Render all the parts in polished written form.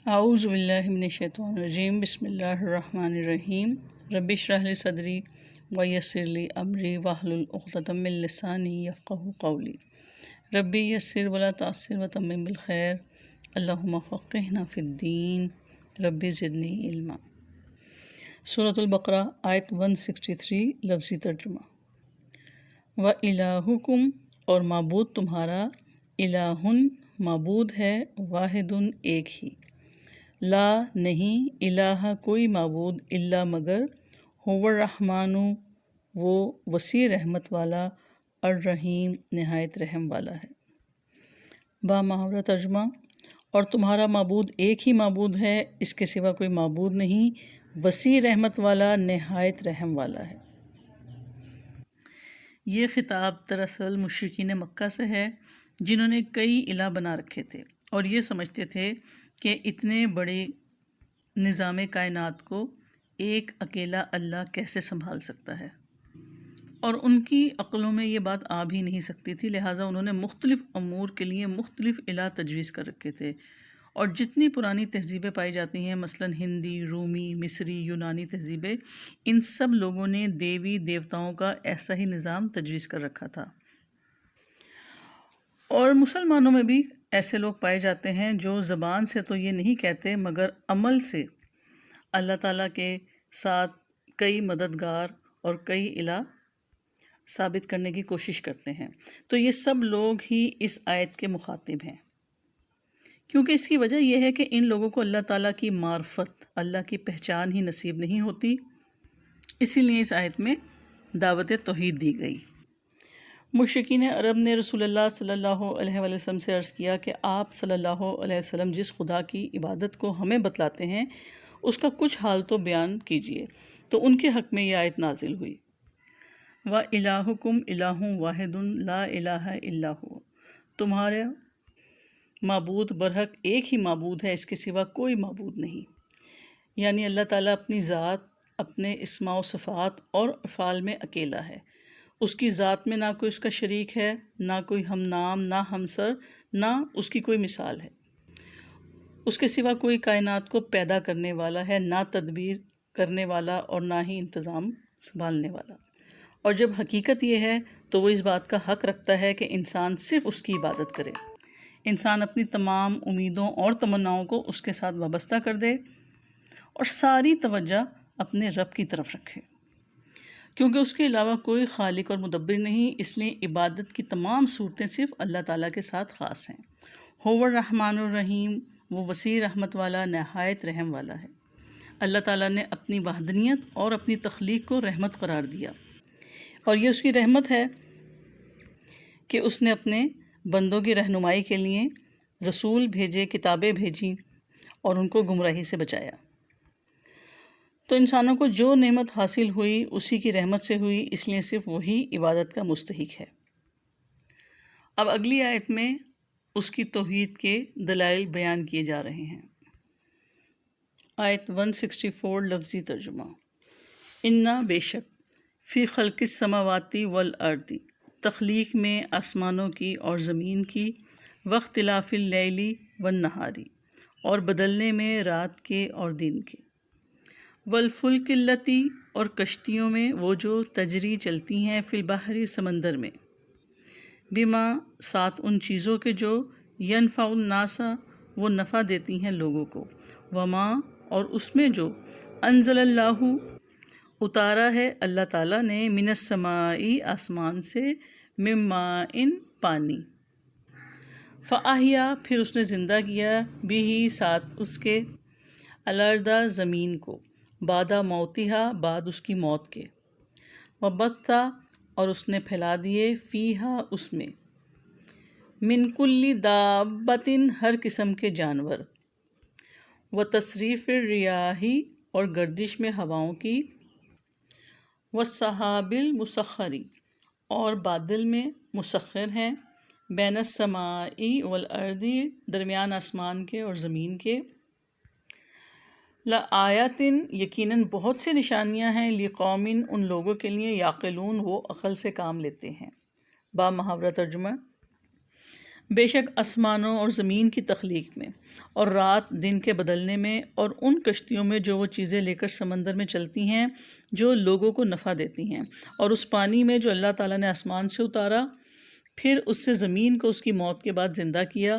اعوذ باللہ من الشیطان الرجیم، بسم اللہ الرحمن الرحیم۔ رب اشرح لی صدری ویسر لی امری واحلل عقدۃ من لسانی یفقہوا قولی۔ ربی یسر ولا تعسر وتمم بالخیر، اللہم فقہنا فی الدین، ربی زدنی علما۔ سورۃ البقرہ آیت 163 لفظی ترجمہ۔ وَإِلَٰهُكُمْ اور معبود تمہارا، الہٌ معبود ہے، واحد ایک ہی، لا نہیں، الہ کوئی معبود، الا مگر، هو الرحمن وہ وسیع رحمت والا، الرحیم نہایت رحم والا ہے۔ با محاورہ ترجمہ۔ اور تمہارا معبود ایک ہی معبود ہے، اس کے سوا کوئی معبود نہیں، وسیع رحمت والا، نہایت رحم والا ہے۔ یہ خطاب دراصل مشرکین مکہ سے ہے، جنہوں نے کئی الہ بنا رکھے تھے اور یہ سمجھتے تھے کہ اتنے بڑے نظام کائنات کو ایک اکیلا اللہ کیسے سنبھال سکتا ہے، اور ان کی عقلوں میں یہ بات آ بھی نہیں سکتی تھی، لہٰذا انہوں نے مختلف امور کے لیے مختلف الہ تجویز کر رکھے تھے۔ اور جتنی پرانی تہذیبیں پائی جاتی ہیں، مثلاً ہندی، رومی، مصری، یونانی تہذیبیں، ان سب لوگوں نے دیوی دیوتاؤں کا ایسا ہی نظام تجویز کر رکھا تھا۔ اور مسلمانوں میں بھی ایسے لوگ پائے جاتے ہیں جو زبان سے تو یہ نہیں کہتے، مگر عمل سے اللہ تعالیٰ کے ساتھ کئی مددگار اور کئی الہ ثابت کرنے کی کوشش کرتے ہیں۔ تو یہ سب لوگ ہی اس آیت کے مخاطب ہیں، کیونکہ اس کی وجہ یہ ہے کہ ان لوگوں کو اللہ تعالیٰ کی معرفت، اللہ کی پہچان ہی نصیب نہیں ہوتی، اسی لیے اس آیت میں دعوت توحید دی گئی۔ مشرکین عرب نے رسول اللہ صلی اللہ علیہ وسلم سے عرض کیا کہ آپ صلی اللہ علیہ وسلم جس خدا کی عبادت کو ہمیں بتلاتے ہیں، اس کا کچھ حال تو بیان کیجئے۔ تو ان کے حق میں یہ آیت نازل ہوئی۔ وَإِلَٰهُكُمْ إِلَٰهٌ وَاحِدٌ لَا إِلَٰهَ إِلَّا هُوَ تمہارا معبود برحق ایک ہی معبود ہے، اس کے سوا کوئی معبود نہیں۔ یعنی اللہ تعالیٰ اپنی ذات، اپنے اسماء و صفات اور افعال میں اکیلا ہے۔ اس کی ذات میں نہ کوئی اس کا شریک ہے، نہ کوئی ہم نام، نہ ہمسر، نہ اس کی کوئی مثال ہے۔ اس کے سوا کوئی کائنات کو پیدا کرنے والا ہے، نہ تدبیر کرنے والا اور نہ ہی انتظام سنبھالنے والا۔ اور جب حقیقت یہ ہے تو وہ اس بات کا حق رکھتا ہے کہ انسان صرف اس کی عبادت کرے، انسان اپنی تمام امیدوں اور تمناؤں کو اس کے ساتھ وابستہ کر دے اور ساری توجہ اپنے رب کی طرف رکھے، کیونکہ اس کے علاوہ کوئی خالق اور مدبر نہیں، اس لیے عبادت کی تمام صورتیں صرف اللہ تعالیٰ کے ساتھ خاص ہیں۔ هو الرحمن الرحیم وہ وسیع رحمت والا، نہایت رحم والا ہے۔ اللہ تعالیٰ نے اپنی وحدانیت اور اپنی تخلیق کو رحمت قرار دیا، اور یہ اس کی رحمت ہے کہ اس نے اپنے بندوں کی رہنمائی کے لیے رسول بھیجے، کتابیں بھیجیں اور ان کو گمراہی سے بچایا۔ تو انسانوں کو جو نعمت حاصل ہوئی اسی کی رحمت سے ہوئی، اس لیے صرف وہی عبادت کا مستحق ہے۔ اب اگلی آیت میں اس کی توحید کے دلائل بیان کیے جا رہے ہیں۔ آیت 164 لفظی ترجمہ۔ انا بے شک، فی خلق السماوات والارض تخلیق میں آسمانوں کی اور زمین کی، واختلاف اللیل والنہار اور بدلنے میں رات کے اور دن کے، والفلک التی اور کشتیوں میں وہ جو تجری چلتی ہیں، فی البحر سمندر میں، بما ساتھ ان چیزوں کے جو ینفع الناس وہ نفع دیتی ہیں لوگوں کو، وما اور اس میں جو انزل اللہ اتارا ہے اللہ تعالیٰ نے، من السماء آسمان سے، من ماء پانی، فاحیا پھر اس نے زندہ کیا، بھی ساتھ اس کے، الارض زمین کو، بعد موتہا بعد اس کی موت کے، وبث اور اس نے پھیلا دیے، فیہا اس میں، من کل دابۃ ہر قسم کے جانور، وتصریف الریاح اور گردش میں ہواؤں کی، والسحاب المسخر اور بادل میں مسخر ہیں، بین السماء والارض درمیان آسمان کے اور زمین کے، لآیات یقیناً بہت سے نشانیاں ہیں، لقوم ان لوگوں کے لیے، یعقلون وہ عقل سے کام لیتے ہیں۔ با محاورہ ترجمہ۔ بے شک آسمانوں اور زمین کی تخلیق میں اور رات دن کے بدلنے میں، اور ان کشتیوں میں جو وہ چیزیں لے کر سمندر میں چلتی ہیں جو لوگوں کو نفع دیتی ہیں، اور اس پانی میں جو اللہ تعالیٰ نے آسمان سے اتارا، پھر اس سے زمین کو اس کی موت کے بعد زندہ کیا،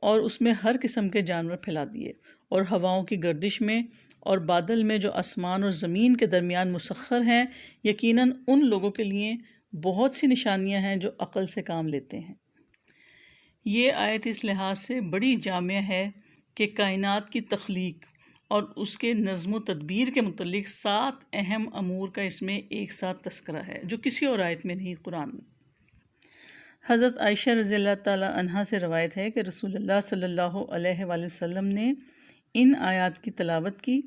اور اس میں ہر قسم کے جانور پھیلا دیے، اور ہواؤں کی گردش میں اور بادل میں جو آسمان اور زمین کے درمیان مسخر ہیں، یقیناً ان لوگوں کے لیے بہت سی نشانیاں ہیں جو عقل سے کام لیتے ہیں۔ یہ آیت اس لحاظ سے بڑی جامع ہے کہ کائنات کی تخلیق اور اس کے نظم و تدبیر کے متعلق 7 اہم امور کا اس میں ایک ساتھ تذکرہ ہے، جو کسی اور آیت میں نہیں، قرآن میں۔ حضرت عائشہ رضی اللہ تعالیٰ عنہا سے روایت ہے کہ رسول اللہ صلی اللہ علیہ وآلہ وسلم نے ان آیات کی تلاوت کی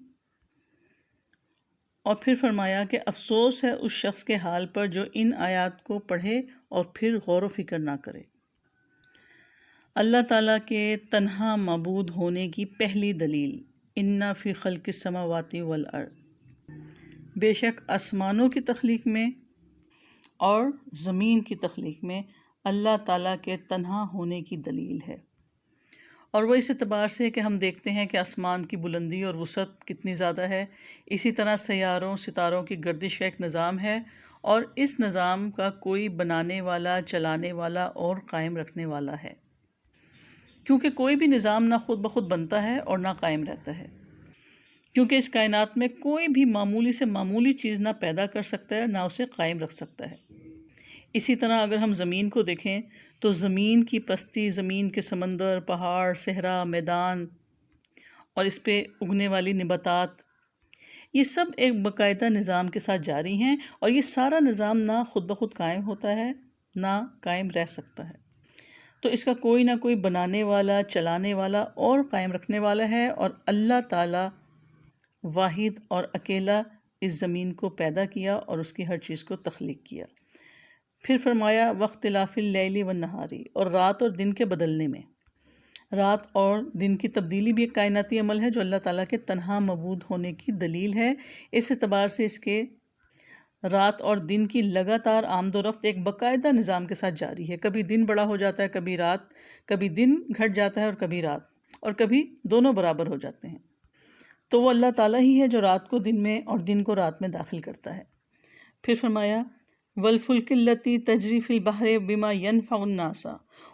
اور پھر فرمایا کہ افسوس ہے اس شخص کے حال پر جو ان آیات کو پڑھے اور پھر غور و فکر نہ کرے۔ اللہ تعالیٰ کے تنہا معبود ہونے کی پہلی دلیل، اِنَّ فِی خَلْقِ السَّمَاوَاتِ وَالْأَرْضِ، بے شک آسمانوں کی تخلیق میں اور زمین کی تخلیق میں اللہ تعالیٰ کے تنہا ہونے کی دلیل ہے۔ اور وہ اس اعتبار سے کہ ہم دیکھتے ہیں کہ آسمان کی بلندی اور وسعت کتنی زیادہ ہے، اسی طرح سیاروں ستاروں کی گردش کا ایک نظام ہے، اور اس نظام کا کوئی بنانے والا، چلانے والا اور قائم رکھنے والا ہے، کیونکہ کوئی بھی نظام نہ خود بخود بنتا ہے اور نہ قائم رہتا ہے، کیونکہ اس کائنات میں کوئی بھی معمولی سے معمولی چیز نہ پیدا کر سکتا ہے نہ اسے قائم رکھ سکتا ہے۔ اسی طرح اگر ہم زمین کو دیکھیں تو زمین کی پستی، زمین کے سمندر، پہاڑ، صحرا، میدان اور اس پہ اگنے والی نباتات، یہ سب ایک باقاعدہ نظام کے ساتھ جاری ہیں، اور یہ سارا نظام نہ خود بخود قائم ہوتا ہے نہ قائم رہ سکتا ہے، تو اس کا کوئی نہ کوئی بنانے والا، چلانے والا اور قائم رکھنے والا ہے، اور اللہ تعالیٰ واحد اور اکیلا اس زمین کو پیدا کیا اور اس کی ہر چیز کو تخلیق کیا۔ پھر فرمایا واختلاف اللیل والنہار، اور رات اور دن کے بدلنے میں، رات اور دن کی تبدیلی بھی ایک کائناتی عمل ہے جو اللہ تعالیٰ کے تنہا معبود ہونے کی دلیل ہے۔ اس اعتبار سے اس کے رات اور دن کی لگاتار آمد و رفت ایک باقاعدہ نظام کے ساتھ جاری ہے، کبھی دن بڑا ہو جاتا ہے، کبھی رات، کبھی دن گھٹ جاتا ہے اور کبھی رات، اور کبھی دونوں برابر ہو جاتے ہیں، تو وہ اللہ تعالیٰ ہی ہے جو رات کو دن میں اور دن کو رات میں داخل کرتا ہے۔ پھر فرمایا وَالْفُلْكِ الَّتِي تَجْرِي فِي الْبَحْرِ بِمَا يَنْفَعُ النَّاسَ،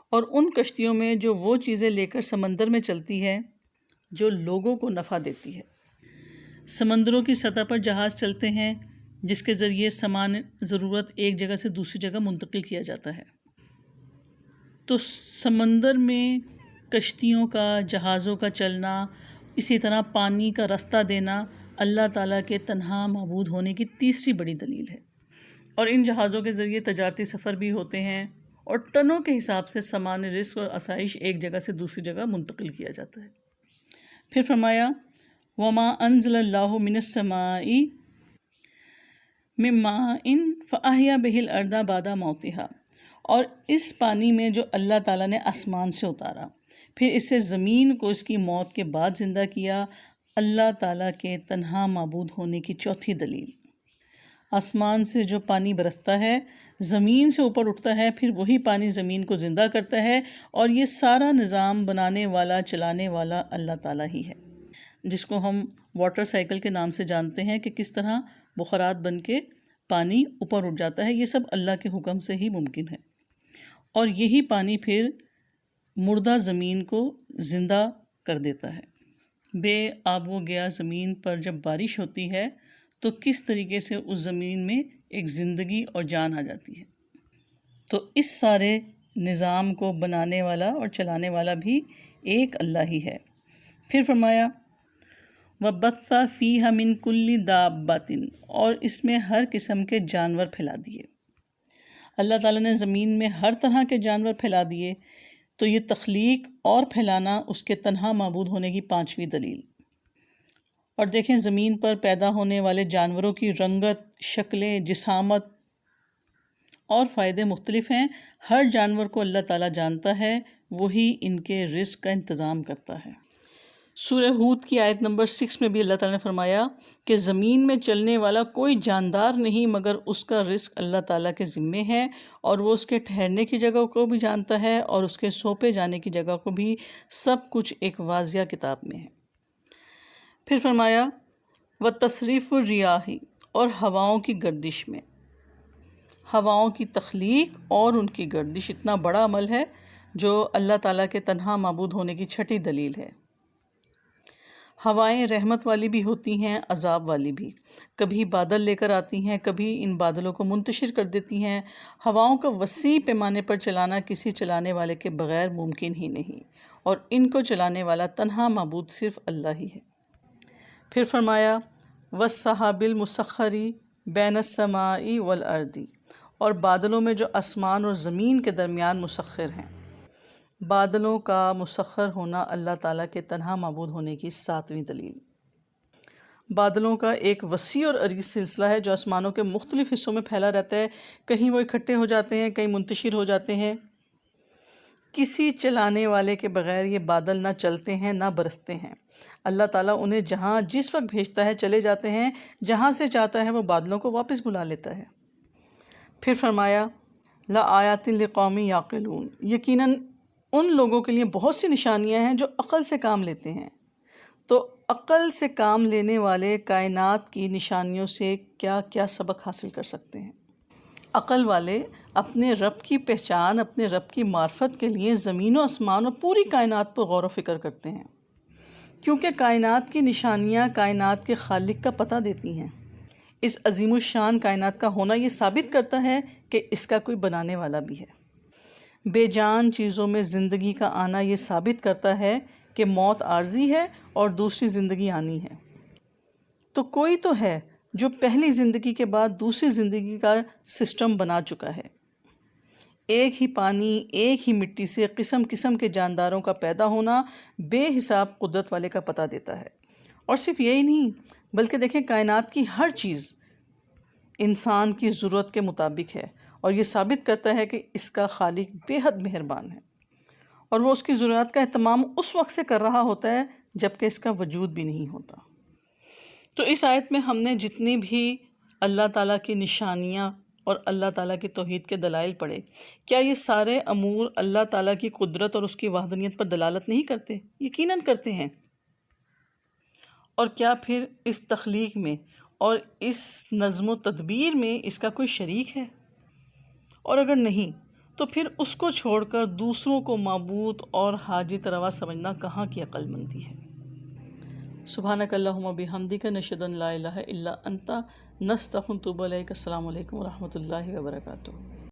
اور ان کشتیوں میں جو وہ چیزیں لے کر سمندر میں چلتی ہے جو لوگوں کو نفع دیتی ہے۔ سمندروں کی سطح پر جہاز چلتے ہیں جس کے ذریعے سامان ضرورت ایک جگہ سے دوسری جگہ منتقل کیا جاتا ہے، تو سمندر میں کشتیوں کا، جہازوں کا چلنا، اسی طرح پانی کا رستہ دینا اللہ تعالیٰ کے تنہا معبود ہونے کی تیسری بڑی دلیل ہے، اور ان جہازوں کے ذریعے تجارتی سفر بھی ہوتے ہیں، اور ٹنوں کے حساب سے سامان رزق اور آسائش ایک جگہ سے دوسری جگہ منتقل کیا جاتا ہے۔ پھر فرمایا وَمَا أَنزَلَ اللَّهُ مِنَ السَّمَاءِ مِن مَّاءٍ فَأَحْيَا بِهِ الْأَرْضَ بَعْدَ مَوْتِهَا، اور اس پانی میں جو اللہ تعالیٰ نے آسمان سے اتارا، پھر اس سے زمین کو اس کی موت کے بعد زندہ کیا، اللہ تعالیٰ کے تنہا معبود ہونے کی چوتھی دلیل۔ آسمان سے جو پانی برستا ہے، زمین سے اوپر اٹھتا ہے، پھر وہی پانی زمین کو زندہ کرتا ہے، اور یہ سارا نظام بنانے والا، چلانے والا اللہ تعالیٰ ہی ہے، جس کو ہم واٹر سائیکل کے نام سے جانتے ہیں کہ کس طرح بخارات بن کے پانی اوپر اٹھ جاتا ہے، یہ سب اللہ کے حکم سے ہی ممکن ہے، اور یہی پانی پھر مردہ زمین کو زندہ کر دیتا ہے۔ بے آب و گیا زمین پر جب بارش ہوتی ہے تو کس طریقے سے اس زمین میں ایک زندگی اور جان آ جاتی ہے، تو اس سارے نظام کو بنانے والا اور چلانے والا بھی ایک اللہ ہی ہے۔ پھر فرمایا وَبَثَّ فِيهَا مِن كُلِّ دَابَّةٍ، اور اس میں ہر قسم کے جانور پھیلا دیے۔ اللہ تعالیٰ نے زمین میں ہر طرح کے جانور پھیلا دیے، تو یہ تخلیق اور پھیلانا اس کے تنہا معبود ہونے کی پانچویں دلیل۔ اور دیکھیں زمین پر پیدا ہونے والے جانوروں کی رنگت، شکلیں، جسامت اور فائدے مختلف ہیں، ہر جانور کو اللہ تعالیٰ جانتا ہے، وہی ان کے رزق کا انتظام کرتا ہے۔ سورہ ہود کی آیت نمبر 6 میں بھی اللہ تعالیٰ نے فرمایا کہ زمین میں چلنے والا کوئی جاندار نہیں مگر اس کا رزق اللہ تعالیٰ کے ذمے ہے، اور وہ اس کے ٹھہرنے کی جگہ کو بھی جانتا ہے اور اس کے سونپے جانے کی جگہ کو بھی، سب کچھ ایک واضح کتاب میں ہے۔ پھر فرمایا وَتَصْرِيفُ الرِّيَاحِ، اور ہواؤں کی گردش میں، ہواؤں کی تخلیق اور ان کی گردش اتنا بڑا عمل ہے جو اللہ تعالیٰ کے تنہا معبود ہونے کی چھٹی دلیل ہے۔ ہوائیں رحمت والی بھی ہوتی ہیں، عذاب والی بھی، کبھی بادل لے کر آتی ہیں، کبھی ان بادلوں کو منتشر کر دیتی ہیں۔ ہواؤں کا وسیع پیمانے پر چلانا کسی چلانے والے کے بغیر ممکن ہی نہیں، اور ان کو چلانے والا تنہا معبود صرف اللہ ہی ہے۔ پھر فرمایا وَالسَّحَابِ الْمُسَخَّرِ بَيْنَ السَّمَاءِ وَالْأَرْضِ، اور بادلوں میں جو آسمان اور زمین کے درمیان مسخر ہیں۔ بادلوں کا مسخر ہونا اللہ تعالیٰ کے تنہا معبود ہونے کی 7ویں دلیل۔ بادلوں کا ایک وسیع اور عریض سلسلہ ہے جو آسمانوں کے مختلف حصوں میں پھیلا رہتا ہے، کہیں وہ اکٹھے ہو جاتے ہیں، کہیں منتشر ہو جاتے ہیں۔ کسی چلانے والے کے بغیر یہ بادل نہ چلتے ہیں نہ برستے ہیں۔ اللہ تعالیٰ انہیں جہاں جس وقت بھیجتا ہے چلے جاتے ہیں، جہاں سے چاہتا ہے وہ بادلوں کو واپس بلا لیتا ہے۔ پھر فرمایا لَآیَاتٍ لِقَوْمٍ یعقلون، یقیناً ان لوگوں کے لیے بہت سی نشانیاں ہیں جو عقل سے کام لیتے ہیں۔ تو عقل سے کام لینے والے کائنات کی نشانیوں سے کیا کیا سبق حاصل کر سکتے ہیں؟ عقل والے اپنے رب کی پہچان، اپنے رب کی معرفت کے لیے زمین و آسمان اور پوری کائنات پر غور و فکر کرتے ہیں، کیونکہ کائنات کی نشانیاں کائنات کے خالق کا پتہ دیتی ہیں۔ اس عظیم الشان کائنات کا ہونا یہ ثابت کرتا ہے کہ اس کا کوئی بنانے والا بھی ہے۔ بے جان چیزوں میں زندگی کا آنا یہ ثابت کرتا ہے کہ موت عارضی ہے اور دوسری زندگی آنی ہے۔ تو کوئی تو ہے جو پہلی زندگی کے بعد دوسری زندگی کا سسٹم بنا چکا ہے۔ ایک ہی پانی، ایک ہی مٹی سے قسم قسم کے جانداروں کا پیدا ہونا بے حساب قدرت والے کا پتہ دیتا ہے۔ اور صرف یہی نہیں، بلکہ دیکھیں کائنات کی ہر چیز انسان کی ضرورت کے مطابق ہے، اور یہ ثابت کرتا ہے کہ اس کا خالق بے حد مہربان ہے، اور وہ اس کی ضرورت کا اہتمام اس وقت سے کر رہا ہوتا ہے جب کہ اس کا وجود بھی نہیں ہوتا۔ تو اس آیت میں ہم نے جتنی بھی اللہ تعالیٰ کی نشانیاں اور اللہ تعالیٰ کی توحید کے دلائل پڑھے، کیا یہ سارے امور اللہ تعالیٰ کی قدرت اور اس کی وحدانیت پر دلالت نہیں کرتے؟ یقیناً کرتے ہیں۔ اور کیا پھر اس تخلیق میں اور اس نظم و تدبیر میں اس کا کوئی شریک ہے؟ اور اگر نہیں تو پھر اس کو چھوڑ کر دوسروں کو معبود اور حاجت روا سمجھنا کہاں کی عقل مندی ہے؟ سبحانک اللہم و بحمدک، نشہد ان لا الہ الا انت، نستغفرک و نتوب الیک۔ السلام علیکم و رحمۃ اللہ وبرکاتہ۔